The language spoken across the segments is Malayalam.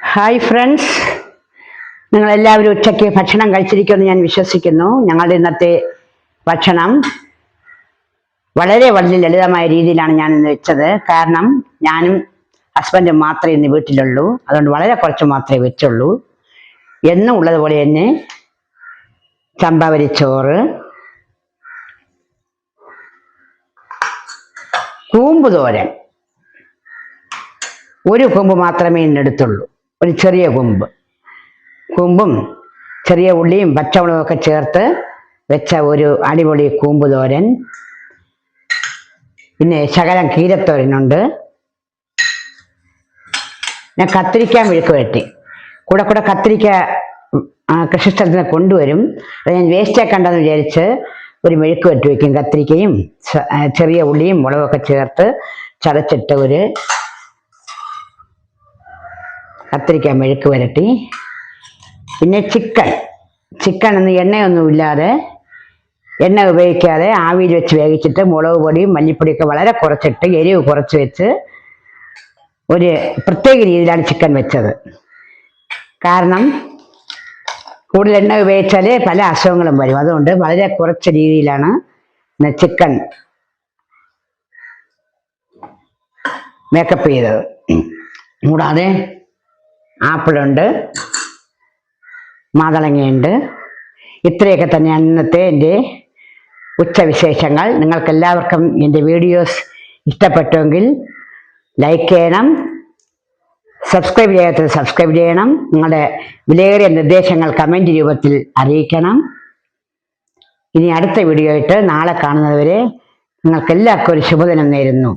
ഹായ് ഫ്രണ്ട്സ്, നിങ്ങളെല്ലാവരും ഉച്ചയ്ക്ക് ഭക്ഷണം കഴിച്ചിരിക്കുമെന്ന് ഞാൻ വിശ്വസിക്കുന്നു. ഞങ്ങളുടെ ഇന്നത്തെ ഭക്ഷണം വളരെ ലളിതമായ രീതിയിലാണ് ഞാൻ ഇന്ന് വെച്ചത്. കാരണം ഞാനും ഹസ്ബൻഡും മാത്രമേ ഇന്ന് വീട്ടിലുള്ളൂ. അതുകൊണ്ട് വളരെ കുറച്ച് മാത്രമേ വെച്ചുള്ളൂ. എന്നും ഉള്ളതുപോലെ തന്നെ ചമ്പവരിച്ചോറ്, കൂമ്പ് തോരൻ, ഒരു കൂമ്പ് മാത്രമേ ഇന്നെടുത്തുള്ളൂ. ഒരു ചെറിയ കൂമ്പും ചെറിയ ഉള്ളിയും പച്ചമുളകും ഒക്കെ ചേർത്ത് വെച്ച ഒരു അടിപൊളി കൂമ്പ് തോരൻ. പിന്നെ ശകലം കീരത്തോരനുണ്ട്. ഞാൻ കത്തിരിക്ക മെഴുക്ക് വെട്ടി കൂടെ കത്തിരിക്ക കൃഷിസ്ഥലത്തിന് കൊണ്ടുവരും. അത് ഞാൻ വേസ്റ്റ് ആക്കണ്ടെന്ന് വിചാരിച്ച് ഒരു മെഴുക്ക് വെട്ടി വയ്ക്കും. കത്തിരിക്കയും ചെറിയ ഉള്ളിയും മുളകൊക്കെ ചേർത്ത് ചതച്ചിട്ട് ഒരു കത്തിരിക്ക മെഴുക്ക് വരട്ടി. പിന്നെ ചിക്കൻ ഒന്ന് എണ്ണയൊന്നുമില്ലാതെ, എണ്ണ ഉപയോഗിക്കാതെ ആവിയിൽ വെച്ച് വേവിച്ചിട്ട് മുളക് പൊടിയും മല്ലിപ്പൊടിയൊക്കെ വളരെ കുറച്ചിട്ട് എരിവ് കുറച്ച് വെച്ച് ഒരു പ്രത്യേക രീതിയിലാണ് ചിക്കൻ വെച്ചത്. കാരണം കൂടുതൽ എണ്ണ ഉപയോഗിച്ചാൽ പല അസുഖങ്ങളും വരും. അതുകൊണ്ട് വളരെ കുറച്ച രീതിയിലാണ് ചിക്കൻ മേക്കപ്പ് ചെയ്തത്. കൂടാതെ ആപ്പിളുണ്ട്, മാതളങ്ങയുണ്ട്. ഇത്രയൊക്കെ തന്നെയാണ് ഇന്നത്തെ എൻ്റെ ഉച്ചവിശേഷങ്ങൾ. നിങ്ങൾക്കെല്ലാവർക്കും എൻ്റെ വീഡിയോസ് ഇഷ്ടപ്പെട്ടുവെങ്കിൽ ലൈക്ക് ചെയ്യണം, സബ്സ്ക്രൈബ് ചെയ്യാത്തത് സബ്സ്ക്രൈബ് ചെയ്യണം. നിങ്ങളുടെ വിലയേറിയ നിർദ്ദേശങ്ങൾ കമൻറ്റ് രൂപത്തിൽ അറിയിക്കണം. ഇനി അടുത്ത വീഡിയോ ആയിട്ട് നാളെ കാണുന്നതുവരെ നിങ്ങൾക്കെല്ലാവർക്കും ഒരു ശുഭദിനം നേരുന്നു.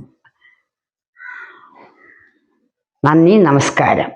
നന്ദി, നമസ്കാരം.